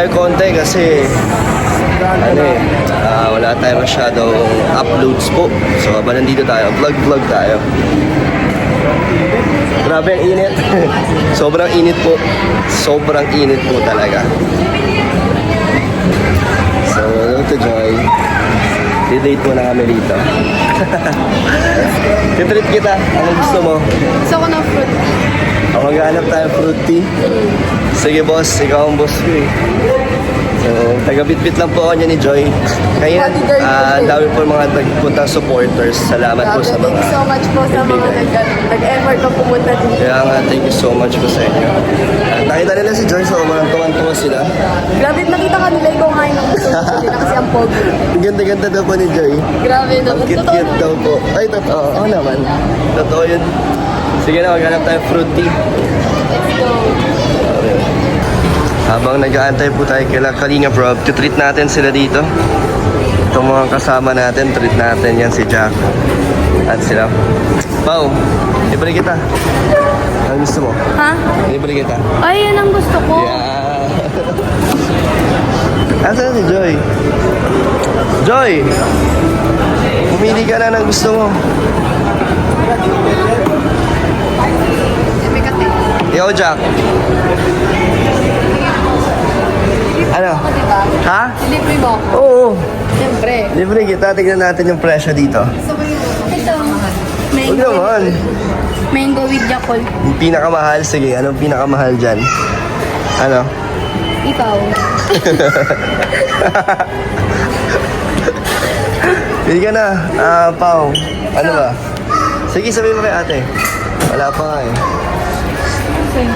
tayo konti kasi wala tayo masyadong uploads po. So habang nandito tayo, vlog tayo. Grabe ang init. Sobrang init po. Sobrang init po talaga. So, hello to Joy. Didate mo na kami dito. Titreat kita. Anong gusto mo? Gusto ko ng fruit. Maghanap tayo fruit tea. Sige boss, ikaw ang boss ko eh. So, taga-bit-bit lang po ako niya ni Joy. Kaya, dami po mga nagpuntang supporters. Salamat po sa mga... Thank you so much po sa mga nag-effort na pumunta dito. Kaya nga, thank you so much po sa inyo. Nakita nila si Joy, so tuwan-tuwa sila. Grabe, nakita ka nila ikaw ngayon ng gusto nila kasi ang pogi. Ang ganda-ganda daw po ni Joy. Grabe naman. Ang cute-cute daw po. Ay, totoo. Oo naman. Totoo yun. Sige na, maghanap tayo fruit tea. Let's go. Habang nag-aantay po tayo kay Kalinga Prob, treat natin sila dito. Itong mga kasama natin, treat natin yan si Jack. At sila. Pao, libre kita. Ano gusto mo? Ha? Libre kita. Ay, yan ang gusto ko. Yeah. Asan si Joy? Joy! Pumili ka na ng gusto mo. Yo, Jack. Ano? Ako, diba? Ha? Libre mo ako. Oo. Siyempre. Libre kita. Tignan natin yung presyo dito. Gusto ko yun. Ito. Huwag Mango naman. Mango with Yakult. Yung pinakamahal. Sige, anong pinakamahal dyan? Ano? Ikaw. Pili ka na. Pao. Ano ba? Sige, sabihin mo kay ate. Wala pa nga eh. Okay.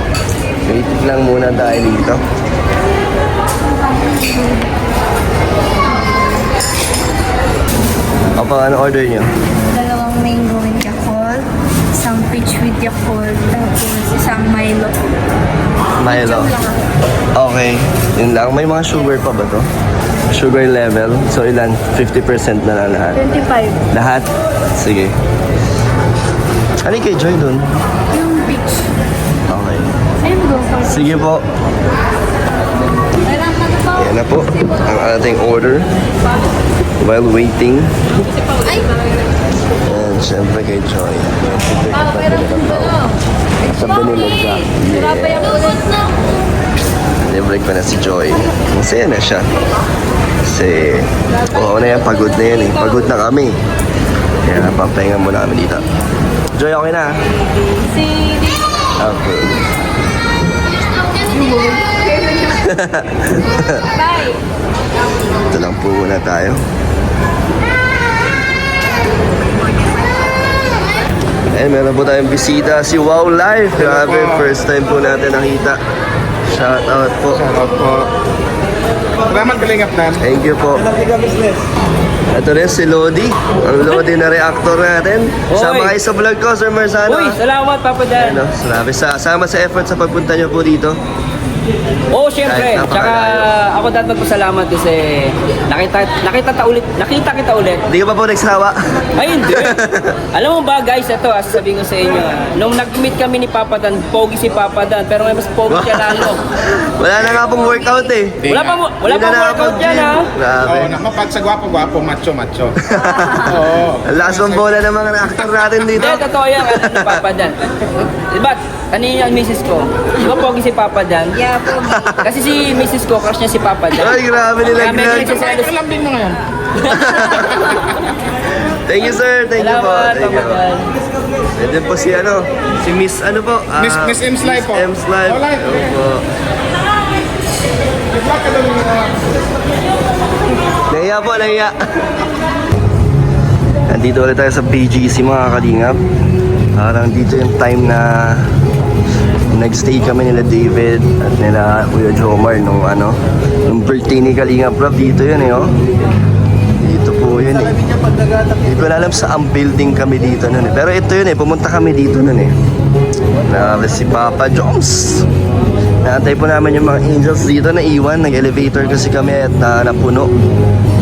Wait lang muna tayo dito. Apa, ano order nyo? Dalawang mango with Yakult. Isang peach with Yakult. Tapos isang Milo. Milo. Okay. Yun lang. May mga sugar pa ba to? Sugar level. So ilan? 50% na lang lahat. 25. Lahat? Sige. Ano kay Joy dun? Yung peach. Okay. Ayun, go for it. Sige po. Meron ka na po. Yan na po. Ang ating order. While waiting. Ay! And syempre kay Joy. Meron ka na. Sabi nila Jack. Grabe yung ulit na. Libre ko na si Joy. Masaya na siya. Kasi, oo na yan, pagod na yan eh. Pagod na kami. Kaya papahinga muna kami dito. Joy, okay na? Okay. Bye! Ito lang po muna tayo. Eh, meron po tayong bisita, si Wow Life. Grabe, first time po natin nakita. Shout out po. Shoutout po. Salamat kalingap na. Thank you po. Ito rin si Lodi. Ang Lodi na reactor natin. Sama kayo sa vlog ko, Sir Marzano. Uy, salamat Papa Dan. Ano, sama sa effort sa pagpunta niyo po dito. Oo, syempre. Kahit Tsaka napakalayo. ako dapat magpasalamat kasi nakita kita ulit. Hindi ka pa po nagsawa. Ay, hindi. Alam mo ba guys, ito sasabihin ko sa inyo. Nung nag-meet kami ni Papa Dan, pogi si Papa Dan, pero ngayon mas pogi siya lalo. Wala na nga pong workout eh. Wala pa Hindi na workout nakapag-gym. yan ha. Grabe. Oo, naman pag sa gwapo-gwapo, macho-macho. Oo. Ang lakas pang bola ng mga actor natin dito. Hindi, totoo yan ni Papa Dan. Diba, kanina ang misis ko, di ba pogi si Papa Dan? Yeah, pogi. Kasi si misis ko, crush niya si Papa Dan. Ay, grabe Kaya may nilaglag. nagsasabi- Kaya lambing mo ngayon. Thank you, sir. Thank you po. Salamat, Thank you Papa po. Dan. And then po si si Miss ano po? Miss M's Live po. M's Live. Oh, live. Opo. Good luck ka doon. Nahiya po, nahiya. Nandito ulit tayo sa BGC mga kalingap. Parang dito yung time na nagstay kami nila David at nila Kuya Jomar nung birthday ni Kalingap Rob. Dito yun eh, oh. Dito po yun eh. Hindi ko alam saan building kami dito nun eh. Pero ito yun eh, pumunta kami dito nun eh. Na si Papa Joms. Naantay po namin yung mga angels dito na iwan. Nag-elevator kasi kami at napuno.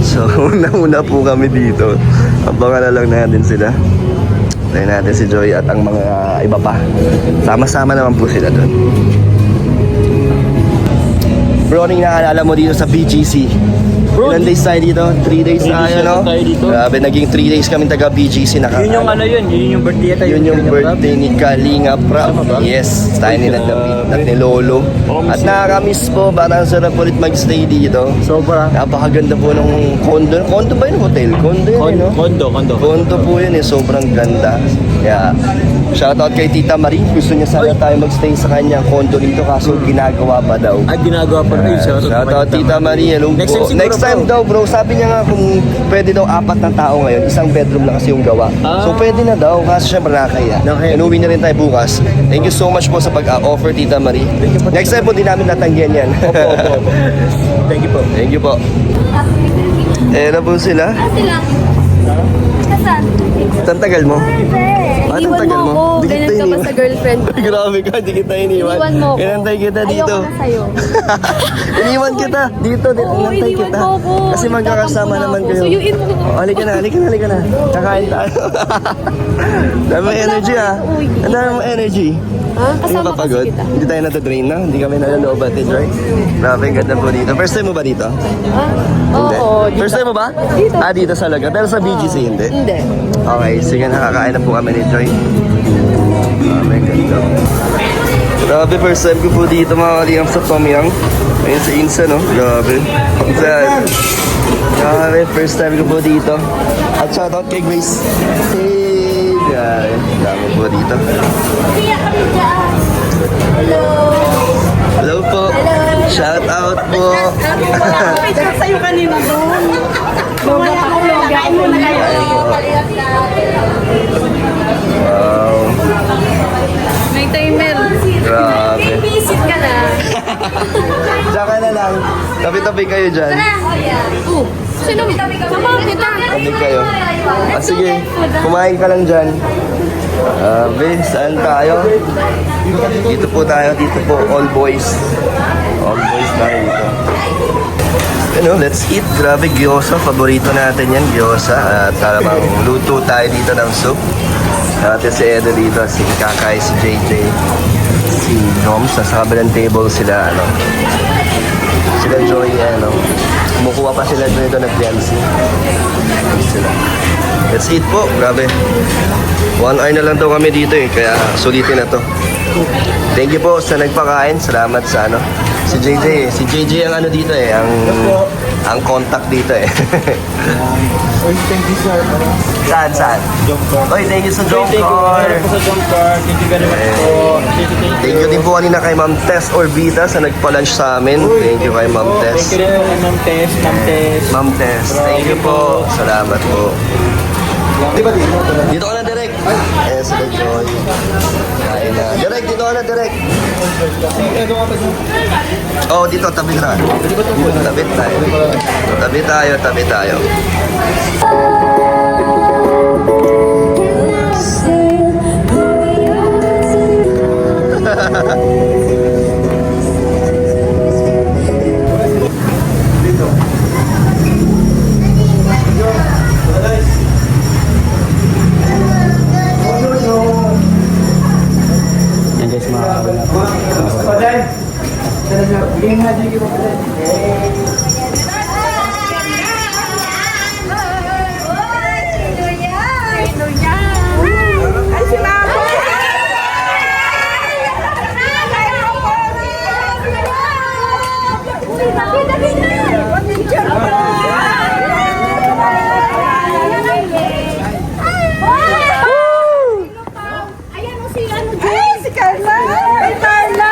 So, una po kami dito. Abangan na lang natin sila. Tayo natin si Joy at ang mga iba pa. Sama-sama naman po sila doon. Bro, anong nakaalala mo dito sa BGC? Bro, Ilan days tayo dito? 3 days 3 days tayo, no? tayo dito. Grabe, naging 3 days kami taga BGC. Yun yung ano yun yung birthday tayo. Yun yung birthday ni Kalinga Prab. Yes, tayo nila at ni Lolo. At nakakamiss po, parang sarap ulit mag-stay dito. Sobra. Napakaganda po ng condo. Condo ba yun? Hotel? Condo yun, no? Kondo. Condo po yun eh, sobrang ganda. Kaya, shoutout kay Tita Marie. Gusto niya sana tayo mag-stay sa kanyang condo dito kaso ginagawa pa daw. Ay, ginagawa pa rin. Shoutout Tita Marie. Hello Next po. time siguro, Next time daw bro, sabi niya nga kung pwede daw 4 na tao ngayon, isang bedroom lang kasi yung gawa. So pwede na daw, kasi syempre nakakaya. Nakakaya. Inuwi na rin tayo bukas. Thank you so much po sa pag-offer Tita Marie. Next time po din namin tatanggihan yan. Opo. Thank you po. Thank you po. Eh na po sila. Sila. Kasan? Ang tagal mo? Anong Iwan tagal mo mo? ako. Di Ganyan kita ka pa iniwan. sa girlfriend ko. Grabe ka, di kita iniwan. Iniwan mo ako. Inantay kita dito. Ayoko na sa'yo. Iniwan kita. Dito, Oo, inantay iniwan kita. mo ako. Kasi magkakasama Tatampo na naman ako. kayo. Suyuin mo. Oh, halika na. Kakain tayo. Dami mo energy ah. Ang dami mo energy. Ha? Hindi Kasama ka kasi pagod? kita. Hindi tayo natadrain na? Hindi kami nalalobated, right? Grabe, ang ganda po dito. First time mo ba dito? Ha? Hindi. Oo. First time mo ba? Dito. Ah, dito sa Laga. Pero sa BGC hindi. Hindi. Okay, sige, nakakain na po kami ni Joy. Grabe, ang ganda. Grabe, first time ko po dito mga kaliyang sa Tom Yum. Ayun sa Insa, no? Grabe. Grabe, first time ko po dito. At shoutout kay Grace. Hey, grabe. Dami po dito. Hello po. Shoutout po. Picture sa'yo kanina doon. Loga pa ko. Kain mo na kayo. Wow. May timer. Grabe. Visit ka na. Diyan ka na lang. Tabi-tabi kayo dyan. Sino? Sama kita. Tabi kayo. Ah, sige. Kumain ka lang dyan. Vince, saan tayo? Dito po tayo. Dito po. All boys. All boys tayo dito. Ano, let's eat. Grabe, gyoza. Paborito natin yan, gyoza. At talagang luto tayo dito ng soup. Natin si Edo dito, si Kakay, si JJ, si Joms. Sa kabilang table sila, ano. Sila Joy, ano. Kumukuha pa sila dito ng PMC. Sila. Let's eat po. Grabe. 1 hour na lang daw kami dito eh. Kaya sulitin na to. Thank you po sa nagpakain. Salamat sa ano. Si JJ. Si JJ ang ano dito eh. Ang contact dito eh. Thank you, sir. Saan? Oy, thank you sa Jomcar. Sa Jomcar. Thank you very much po. Thank you din po kanina kay Ma'am Tess Orbita sa nagpa-lunch sa amin. Thank you kay Ma'am Thank Tess. you rin po, Ma'am Tess. Ma'am Tess, thank you po. Salamat po. Dito ka na, Direk. Eh, sila Joy. Kain na. Direk, dito ka na, Direk. Oh, dito, tabi na. Tabi tayo. Yan guys, mga Si Carla! Ay, Carla!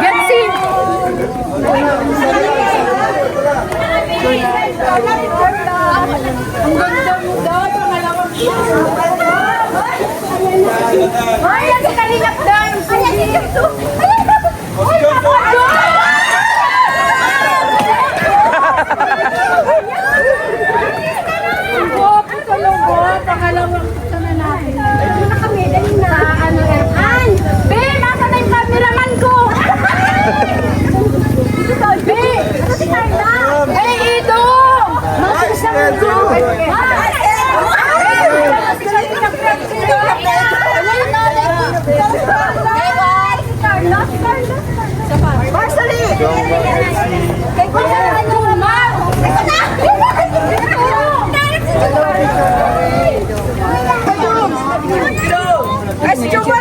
Getsi! Ang ganda mo daw, pangalawang Ay, ang kalinap daw! Ay, ang kalinap daw! Ay, pangalawang ito na natin. Ito na kami, dali na. Ano, An! Be, nasa na yung cameraman ko? Be, ano si Carla? Hey, Ido! Matigas na mo ko. Kay Kuya Jumar. Kasi Jumar.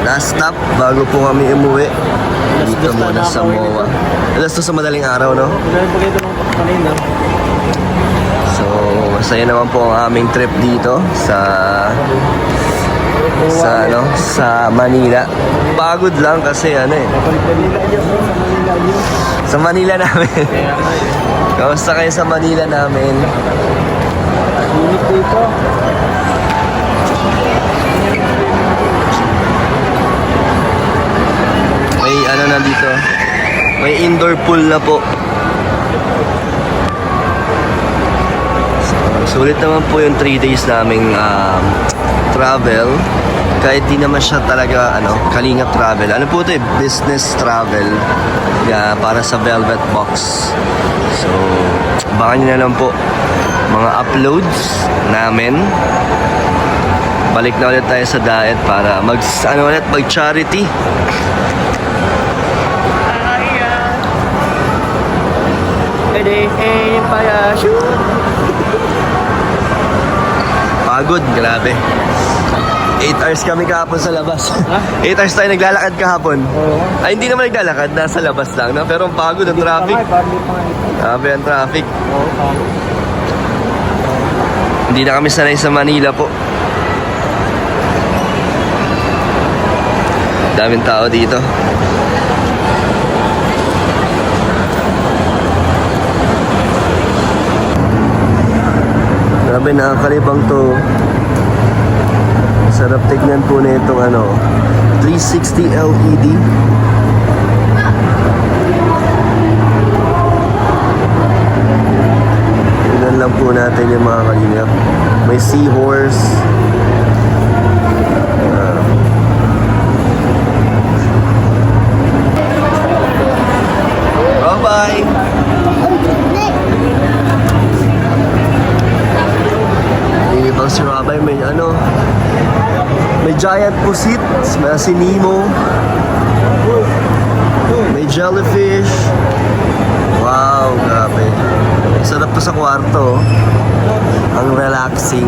Last stop bago po kami umuwi. Dito muna sa MOA. Alas 2 sa madaling araw, no? So, masaya naman po ang aming trip dito sa Manila. Pagod lang kasi sa Manila namin. Kamusta kayo sa Manila namin? Unit dito. May na dito. May indoor pool na po. Sulit naman po yung 3 days naming travel. Kahit di naman siya talaga Kalingap travel. Ano po ito eh? Business travel. Para sa Velvet Box. So, baka nyo na lang po mga uploads namin. Balik na ulit tayo sa diet para mag-charity. Pagod, grabe. 8 hours kami kahapon sa labas. 8 hours tayo naglalakad kahapon. Ay, hindi naman naglalakad, nasa labas lang. No? Pero ang pagod, ang traffic. Grabe ang traffic. Hindi na kami sanay sa Manila po. Daming tao dito. Grabe, nakakalibang to. Sarap tignan po na itong 360 LED. Tignan lang po natin yung mga kalingap. May seahorse. Bye-bye! Hindi bang si Rabay may may giant pusit, may si Nemo, may jellyfish. Wow, grabe. Sarap to sa kwarto. Ang relaxing.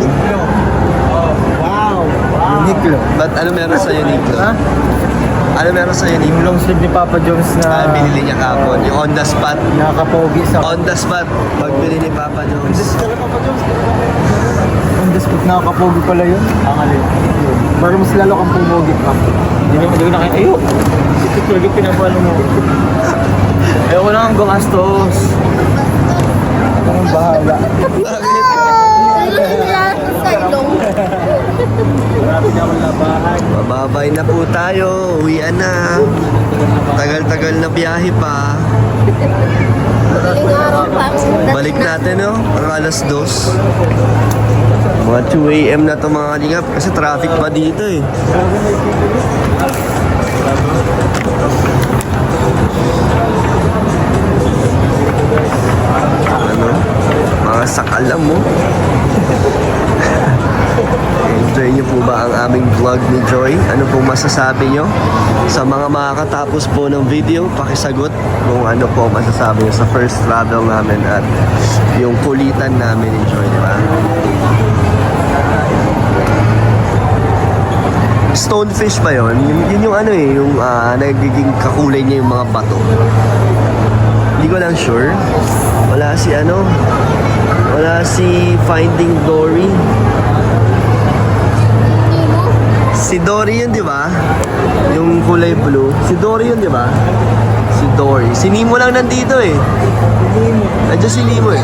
Wow! Uniqlo. But ano meron sa Uniqlo? Ha? Ano meron sa Uniqlo? Yung long sleeve ni Papa Jones na Binili niya kapon. Yung on the spot. nakapogi sa... On the spot. Pagbili ni Papa Jones. Papa Jones. On the spot, nakakapogi pala yun. Ang alin. Pero mas lalo kang pumogi pa. Hindi naman na kayo. Ayok! Ito talaga pinapaano mo. Ayoko lang ang gumastos. Ako nang bahala. Marami na akong labahan. Mababay na po tayo. Uwian na. Tagal-tagal na biyahe pa. Balik natin, no? Ang alas 2. Mga 2 AM na to mga kalingap. Kasi traffic pa dito eh. Mga sakalam mo. Enjoy niyo po ba ang aming vlog ni Joy? Ano pong masasabi niyo? Sa mga makakatapos po ng video, pakisagot kung ano po masasabi niyo sa first travel namin at yung kulitan namin ni Joy, di ba? Stonefish ba yun? Yun yung yung nagiging kakulay niya yung mga bato. Hindi ko lang sure. Wala si Finding Dory. Si Dory yun, di ba? Yung kulay blue. Si Dory yun, di ba? Si Dory. Si Nemo lang nandito eh. Nandiyan si Nemo eh.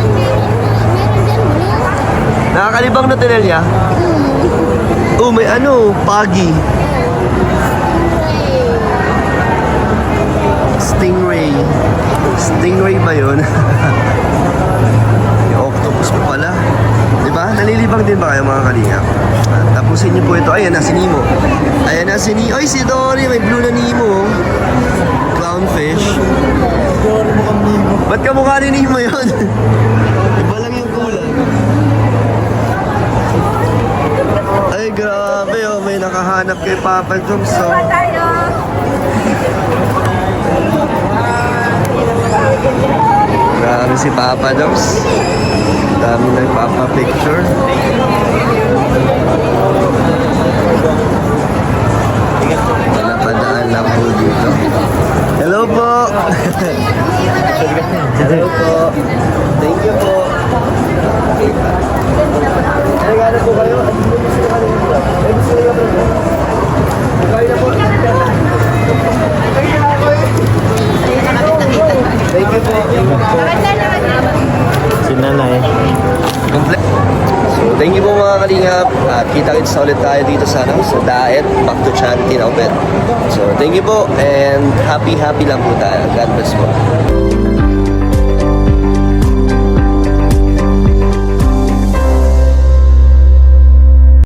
Nakakalibang na tinel niya. Oh, may Pagi. Stingray. Stingray ba yun? Yung octopus pa pala. Diba? Nalilibang din ba kayo mga kalingap? Tapusin niyo po ito. Ayan na, si Nemo. Ayan na si Nemo. Ay, si Dory. May blue na Nemo. Clownfish. Dory mo kang Nemo. Ba't kamukha ni Nemo yun? Iba lang yung kulay. naghahanap kay Papa Joms. So, Pa tayo. grabe si Papa Joms. Dami nagpapa-picture. Napadaan lang po dito. Hello po! Hello po! Thank you po! Nagano po kayo? Thank you po! Si nanay. So, thank you po mga kalingap. At kita-kits ulit tayo dito sa Daet, back to Chanti na ulit. So, thank you po and happy lang po tayo. God bless po.